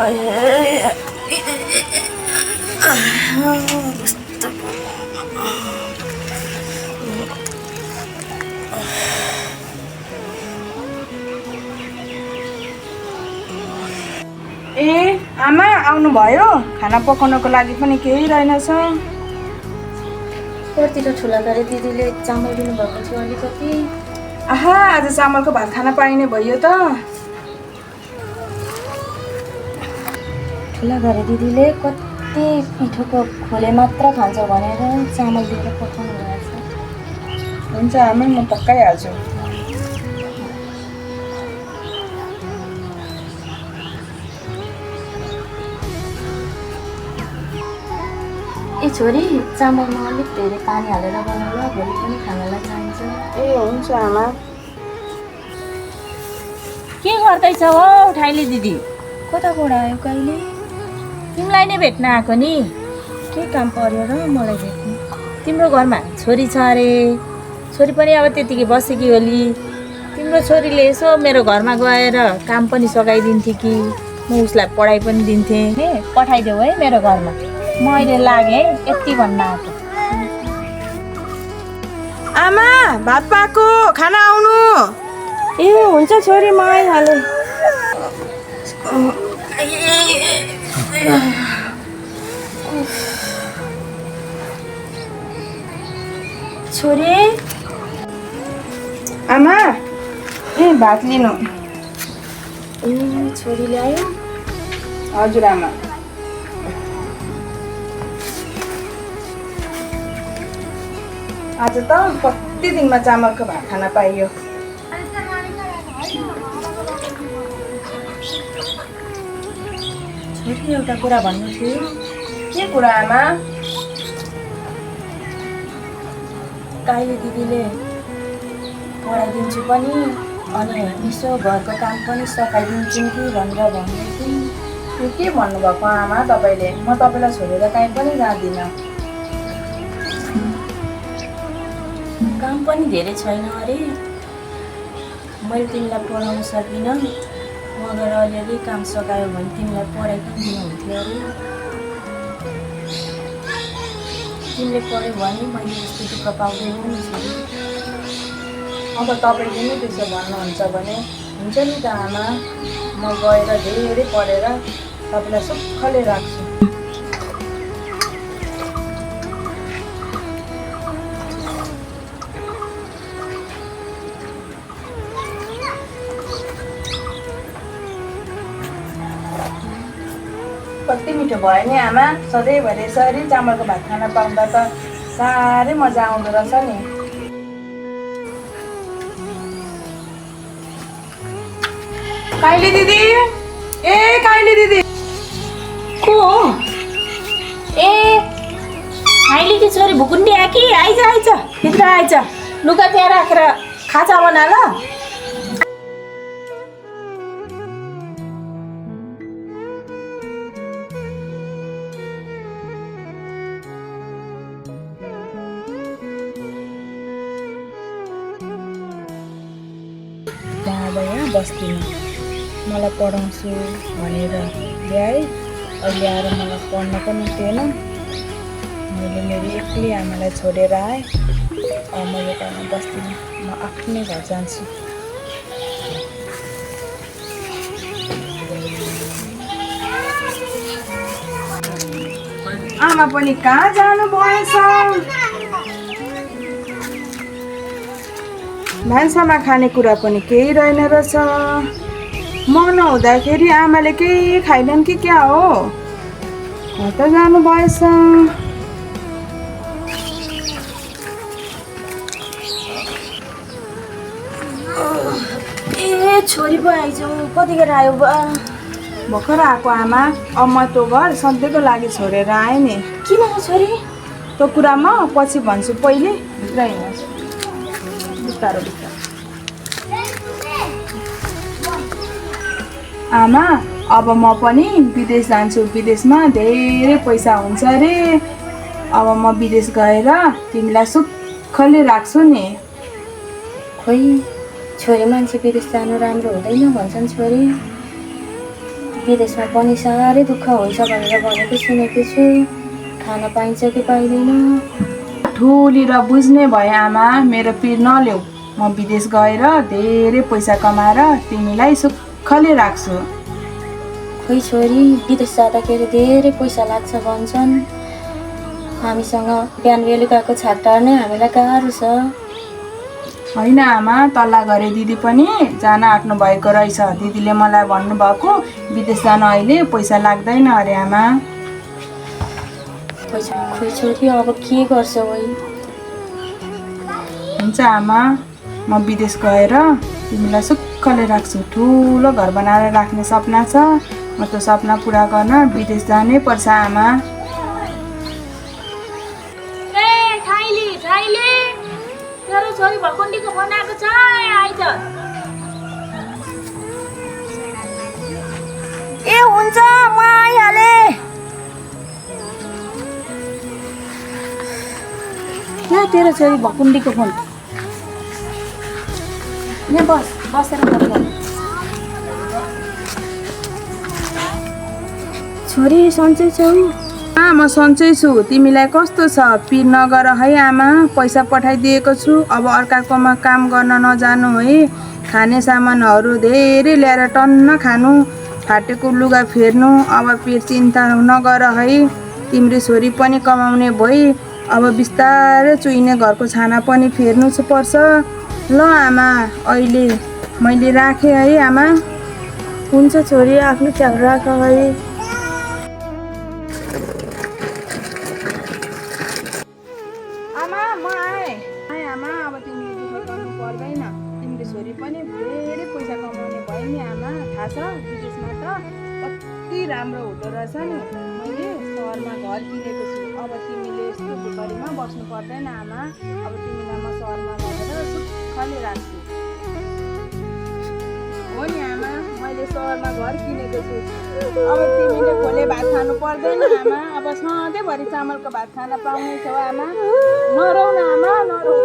ए आमा आउनुभयो? खाना पकाउनको लागि पनि केही रहेनछ। पर्तिर ठुला गरे दिदीले चामल दिनुभएको थियो अलिकति। आहा आज चामलको भात खान पाइने भयो त। ठुला गरे दिदीले कति पिठोको खोले मात्र खान्छ भनेर चामल दिएर पठाउनु भएको छ। हुन्छ आमा म पकाइहाल्छु। ए छोरी चामलमा अलिक धेरै पानी हालेर बनाउनु ल, भोलि पनि खानालाई चाहिन्छ। ए हुन्छ आमा। के गर्दैछ हो ठाइली दिदी? कताबाट आयो कहिले? तिमीलाई नै भेट्न आएको नि। के काम पर्यो र मलाई भेट्नु? तिम्रो घरमा छोरी छ अरे, छोरी पनि अब त्यतिकै बसेकी होली। तिम्रो छोरीले यसो मेरो घरमा गएर काम पनि सघाइदिन्थ्यो कि म उसलाई पढाइ पनि दिन्थेँ। ए पठाइदेऊ है मेरो घरमा, म अहिले लागेँ है, यति भन्न आएको। आमा भात पाको, खाना आउनु। ए हुन्छ छोरी म आइहालेँ। छोरी आमा ए भात लिनु। ए छोरी ल्यायो? हजुर आमा। आज त कति दिनमा चामलको भात खान पाइयो। छोरी एउटा कुरा भन्नु थियो। के कुरा आमा? काहिले दिदीले पढाइदिन्छु पनि अनि यसो घरको काम पनि सघाइदिन्छु कि भनेर भन्दै थिएँ। यो के भन्नुभएको आमा तपाईँले? म तपाईँलाई छोडेर कहीँ पनि जाँदिनँ। काम पनि धेरै छैन अरे, मैले तिमीलाई पढाउन सकिनँ। म गएर अलिअलि काम सघायो भने तिमीलाई पढाइ पनि दिनुहुन्थ्यो अरे। तिमीले पढ्यो भने मैले यस्तो दुःख पाउँदैन नि छोरी। अब तपाईँले नै त्यसो भन्नुहुन्छ भने हुन्छ नि त आमा, म गएर धेरै पढेर तपाईँलाई सुखले राख्छु। कति मिठो भयो नि आमा, सधैँभरि यसरी चामलको भात खान पाउँदा त साह्रै मजा आउँदो रहेछ नि। काइली दिदी, ए काइली दिदी को हो? ए हाइलीकी छोरी भुकुन्डी आएकी। आइज आइज भित्र आइज, लुगा त्यहाँ राखेर खाजा बना ल। बस्दिनँ, मलाई पढाउँछु भनेर ल्याएँ। अहिले आएर मलाई पढ्न पनि थिएन। मैले मेरो एक्लै आमालाई छोडेर आएँ। अब म यो घरमा बस्दिनँ, म आफ्नै घर जान्छु। आमा पनि कहाँ जानु भएछ? भान्सामा खानेकुरा पनि केही रहेन रहेछ। म नहुँदाखेरि आमाले केही खाइनन् कि क्या हो? कता जानु भएछ? ए छोरी पो आइज, कतिखेर आयो बा? भर्खर आएको आमा। अब म त्यो घर सधैँको लागि छोडेर आएँ नि। किन हो छोरी? त्यो कुरा म पछि भन्छु, पहिले भित्र हिँड्नुहोस्। बिस्तारो बिस्तारो। आमा अब म पनि विदेश जान्छु। विदेशमा धेरै पैसा हुन्छ अरे। अब म विदेश गएर तिमीलाई सुखले राख्छु नि। खोइ छोरी मान्छे विदेश जानु राम्रो हुँदैन भन्छन् छोरी। विदेशमा पनि साह्रै दुःख हुन्छ भनेर भनेको सुनेको छु। खान पाइन्छ कि पाइँदैन? ठुली र बुझ्ने भए आमा, मेरो पिर नल्याऊ। म विदेश गएर धेरै पैसा कमाएर तिमीलाई सुखले राख्छु। खोइ छोरी, विदेश जाँदाखेरि धेरै पैसा लाग्छ भन्छन्। हामीसँग बिहान बेलुकाको छाक टार्नै हामीलाई गाह्रो छ। होइन आमा, तल्ला घरे दिदी पनि जान आँट्नु भएको रहेछ। दिदीले मलाई भन्नुभएको विदेश जान अहिले पैसा लाग्दैन अरे आमा। खोइ छोरी, अब के गर्छ वै? हुन्छ आमा, म विदेश गएर तिमीलाई सुखले राख्छु। ठुलो घर बनाएर राख्ने सपना छ। म त्यो सपना पुरा गर्न विदेश जानै पर्छ आमा। तेरो छोरी भकुण्डीको फोन आएको छ, आइज। ए हुन्छ, म आइहाले। यहाँ तेरो छोरी भकुण्डीको फोन। यहाँ बसेर फोन गर। छोरी सन्चै छौ? म सन्चै छु। तिमीलाई कस्तो छ? पिर नगर है आमा, पैसा पठाइदिएको छु। अब अर्काकोमा काम गर्न नजानु है। खाने सामानहरू धेरै ल्याएर टन्न खानु, फाटेको लुगा फेर्नु। अब पिर चिन्ता नगर है। तिम्रो छोरी पनि कमाउने भई अब बिस्तारै चुइने घरको छाना पनि फेर्नु पर्छ। ल आमा, अहिले मैले राखेँ है आमा। हुन्छ छोरी, आफ्नो ख्याल राख है। आमा, म आएँ आमा। अब तिमीले दुःख गर्नु पर्दैन। तिम्रो छोरी पनि धेरै पैसा कमाउने भयो नि आमा। थाहा छ विदेशमा त कति राम्रो हुँदो रहेछ नि। मैले सहरमा घर किनेको छु। अब तिमीले यस्तो भुखरीमा बस्नु पर्दैन आमा। अब तिमीलाई म सहरमा लगेर सुखले राख्छु। हो नि आमा, मैले सहरमा घर किनेको छु। अब तिमीले खोले भात खानु पर्दैन आमा। अब सधैँभरि चामलको भात खान पाउनेछौ आमा। नरौ न आमा, नरौ।